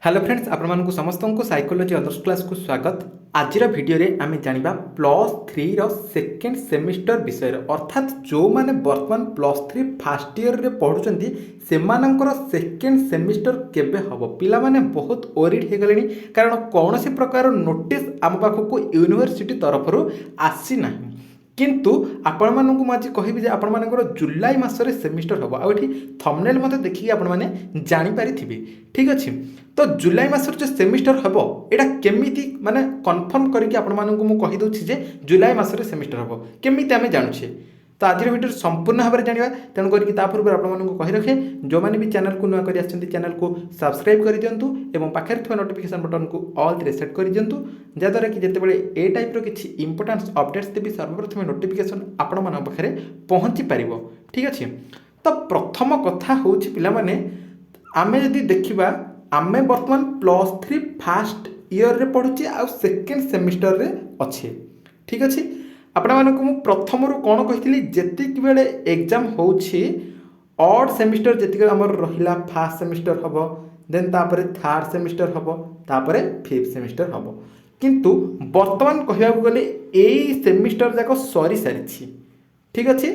Hello friends आपको समस्त को साइकोलोजी अदर्स क्लास को स्वागत। आज भिडियो रे आमे जानिबा प्लस थ्री सेकेंड सेमिस्टर विषय अर्थात जो माने वर्तमान प्लस थ्री फास्ट ईयर रे पढ़ुचंती सेमानंकर सेकेंड सेमिस्टर केबे हबो। पिला माने बहुत ओरिड हे गलेनी कारण कौनसी प्रकार नोटिस आम पाखक यूनिवर्सिटी तरफ आसी नाही किंतु आपण मानक मुझे कहबी जे आपण मानकर जुलाई मासरे सेमिस्टर हम आठी थंबनेल मते देखिए आपण माने जानि पारिथिबे। ठीक अच्छे तो जुलाई मासर जो सेमिस्टर हम एटा केमिति माने कन्फर्म करके आपण मानक मु कहि दउछि जे जुलाई मासरे सेमिस्टर हम केमिति आमे जानुछे। तो आज भिडियो संपूर्ण भाव में जाना तेणु करके पूर्व आपको कही रखे जो मैंने भी चैनल को नुआ कर चैनल को सब्सक्राइब कर दिंतु और पाखे थोड़ा नोटिफिकेशन बटन को ऑल सेट कर दिंतु जहाँद्वारा कि जितेबाला ए टाइप्र किसी इंपोर्टान्स अपडेट्स देवी सर्वप्रथम नोटिफिकेशन आपण मान पाखे पहुँची पार। ठीक अच्छे तो प्रथम कथा हूँ पाने आमे जदि देखा आमे बर्तमान प्लस थ्री फास्ट ईयर रे पढ़ुचे आ सेकेंड सेमिस्टर रे अच्छे। ठीक अच्छे आपण मानक मु प्रथम रु कौन कही जेतिक बेले एग्जाम होछि ऑड सेमिस्टर जेतिक हमर रहिला फर्स्ट सेमिस्टर हबो देन तापरे थर्ड सेमिस्टर हबो तापरे फिफ्थ सेमिस्टर हबो किंतु वर्तमान कहया गले एई सेमिस्टर जाको सरी सारिछि। ठीक अछि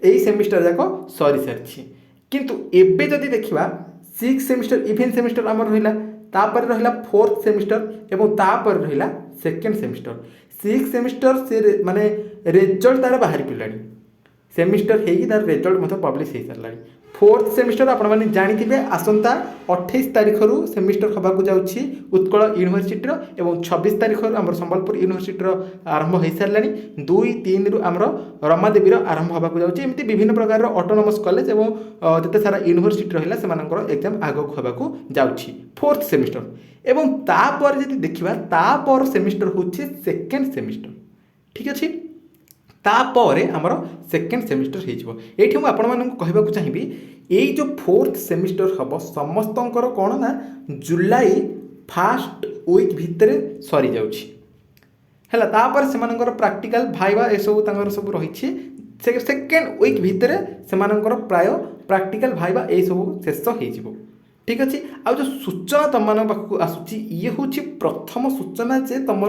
एई सेमिस्टर जाको सरी सारिछि किंतु एबे जदि देखिबा सिक्स सेमिस्टर इवेन सेमिस्टर हमर रहिला तापर रहिला फोर्थ सेमिस्टर एवं तापर रहिला सेकेंड सेमिस्टर सिक्स सेमिस्टर से माने रिजल्ट तार बाहर पड़ानी सेमिस्टर है तार रिजल्ट मतलब पब्लिश हो सारा। फोर्थ सेमिस्टर आपण मैंने जानी आसंता 28 तारीख रु सेमिस्टर होगा जाऊँगी उत्कल यूनिवर्सिटी एवं 26 तारीख आम संबलपुर यूनिवर्सिटी आरंभ हो सारा 2-3 रु आमर रमादेवी आरंभ होगा जाऊँगी एमती विभिन्न प्रकार ऑटोनोमस कॉलेज एवं जिते सारा यूनिवर्सिटी रहा से एग्जाम आगक होगा जाऊँगी फोर्थ सेमिस्टर एवं तापर जब देखा तापर सेमिस्टर हूँ सेकेंड सेमिस्टर। ठीक अच्छे तापर आमर सेकेंड सेमिस्टर हो आपको चाहिए यही जो फोर्थ सेमिस्टर हम समस्तंकर कौन ना जुलाई फास्ट वीक भितर सरी जाउछि हैला तापर सेमानंकर प्रैक्टिकल भाइबा ए सब रही सेकेंड वीक भितर सेमानंकर प्राय प्रैक्टिकल भाइबा ए सब शेष हो। ठीक अच्छे आ जो सूचना तुम पाखक आसूची ये हूँ प्रथम सूचना जे तुम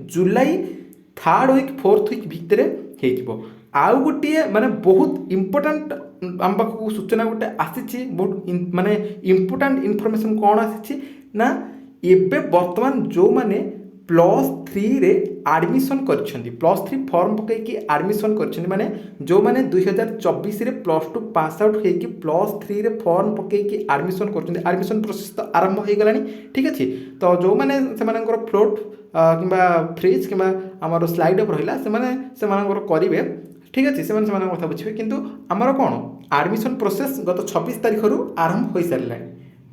जुलाई थर्ड वीक फोर्थ वीक भितर आउ गोटे माने बहुत इम्पोर्टाट आम पाखक सूचना गोटे आसी बहुत माने इम्पोर्टाट इनफॉरमेशन कौन आसी ना एबे वर्तमान जो माने प्लस थ्री रे एडमिशन करछंती प्लस थ्री फॉर्म पकईकि एडमिशन करछंती माने जो माने 2024 रे प्लस टू पास आउट होइकि प्लस थ्री रे फॉर्म पकईकि एडमिशन करछंती एडमिशन प्रोसेस तो आरंभ हो गलानी। ठीक अच्छे तो जो माने सेमानकर फ्लोट किंबा फ्रिज किंबा आमर स्लाइड अप रहिला सेमानकर करिवे। ठीक अच्छे से कथा बुझे किंतु आमर कौन एडमिशन प्रोसेस गत 26 तारीख रु आरंभ हो सारा।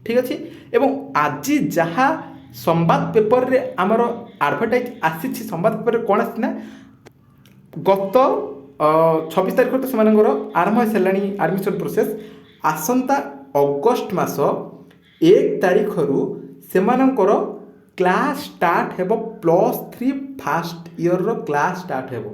ठीक अच्छे एवं आज जहाँ संवाद पेपर रे आमर एडवर्टाइज आसी संवाद पेपर कौन आसी गत 26 तारीख तो सेमानकर आरंभ हो सारा एडमिशन प्रोसेस आसंता अगस्ट मास 1 तारीख रु सेमानकर क्लास स्टार्ट हेबो प्लस थ्री फास्ट ईयर रो क्लास स्टार्ट हेबो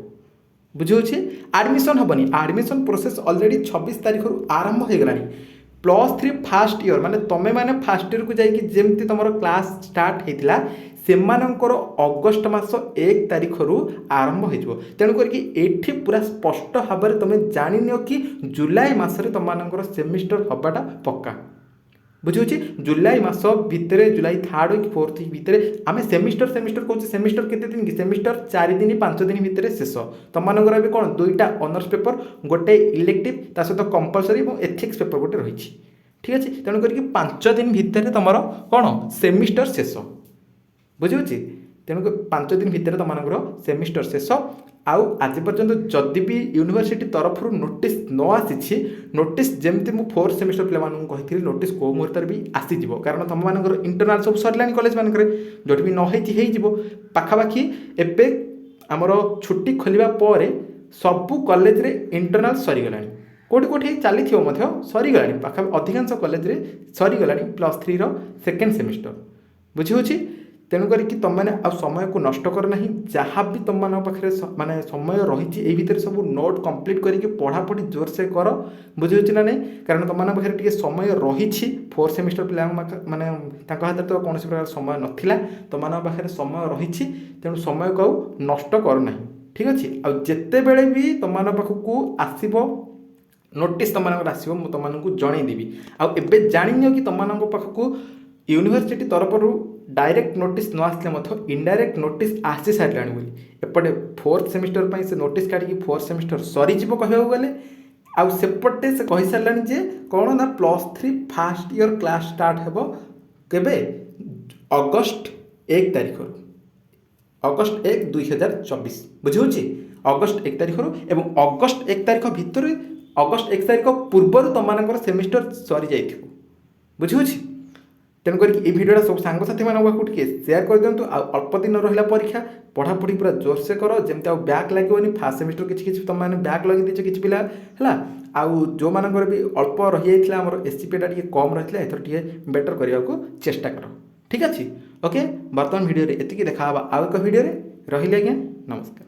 बुझे एडमिशन हेनी एडमिशन प्रोसेस ऑलरेडी 26 तारीख रु आरंभ हो गलानी प्लस थ्री फास्ट ईयर माने तमें माने फास्ट ईयर को जाइए जमती तुम क्लास स्टार्ट होता सेमानंकर अगस्ट मास 1 तारीख रु आरंभ हो तेणु करके पूरा स्पष्ट भाव में तुम जान कि जुलाई मसरे तुम सेमिस्टर हवाटा पक्का बुझे जुलाई मास भितर जुलाई थर्ड वीक फोर्थ वीक भितर आम सेमिस्टर कहूँ सेमिस्टर केते दिन कि सेमिस्टर 4 दिन 5 दिन भितर शेष तुम भी कौन 2टा ऑनर्स पेपर गोटे इलेक्टिव ता सहित कंपलसरी और एथिक्स पेपर गोटे रही। ठीक अच्छे तेणु करके 5 दिन भितर तुम कौन सेमिस्टर शेष बुझे तेणु 5 दिन भितर तुम सेमिस्टर शेष आउ आज पर्यंत जदि भी यूनिवर्सिटी तरफ नोटिस न आसी नोटिस जमती मुझे फोर्थ सेमिस्टर पे कही नोटिस कौ मुहूर्त भी आसीज कारण तुम मान इंटरनाल सब सरला कॉलेज मानक जो भी नई पाखापाखि एवं आमर छुट्टी खोलिया पर सबू कॉलेज रे इंटरनाल सरीगला कोटी कोटी चली सरीगला पाखा अधिकांश कॉलेज रे सरीगला प्लस थ्री सेकेंड सेमिस्टर बुझे तेणु करिकी तुम मैंने आ समय को नष्ट कर ना जहाँ भी तुम मान पाखे माने समय रही यही भितर सब नोट कंप्लीट करके पढ़ापढ़ी जोर से कर बुझे ना नहीं कारण तुम मान पाखे टे समय रही फोर्थ सेमिस्टर पिला माने हाथ तो कौन प्रकार समय नाला तुम मान पाखे समय रही तेणु समय को नष्ट करना ठीक अच्छे आते बेले भी तुम मान पाखक आसब नोटिस तुम आसो मुझे तुमको जनईदेवी आबे जान कि तुम पाखक यूनिवर्सिटी तरफ डायरेक्ट नोटिस न आसले इनडायरेक्ट नोटिस आसी सारे बोली एपटे फोर्थ सेमिस्टर से नोटिस काढ़ी फोर्थ सेमिस्टर सरीज कहूँ गले आउपटे से कही सारे जे कौन ना +3 फास्ट इयर क्लास स्टार्ट हे केबे अगस्ट 1 तारिख अगस्ट 1 2024 बुझे अगस्ट 1 तारिख एवं अगस्ट 1 तारिख भितर अगस्ट 1 तारिख पूर्व तुम सेमिस्टर सरी जाइए बुझे तेणुक ये भिडियोटा सब सांगसाथी मानक टे सेयार कर दिंतु अल्प दिन रहा परीक्षा पढ़ापढ़ी पूरा जोर से कर जमी बैक लगे फास्ट सेमिस्टर किसी तुम मैंने बैक लगे दीच किसी पिला है आउ जो मानकर भी अल्प रही जाता आम एससीपीटा टे कम रही है एथर टे बेटर करने को चेष्टा कर ठीक अच्छे ओके बर्तमान भिडियो एति देखा आउ एक भिडियो रही आज्ञा नमस्कार।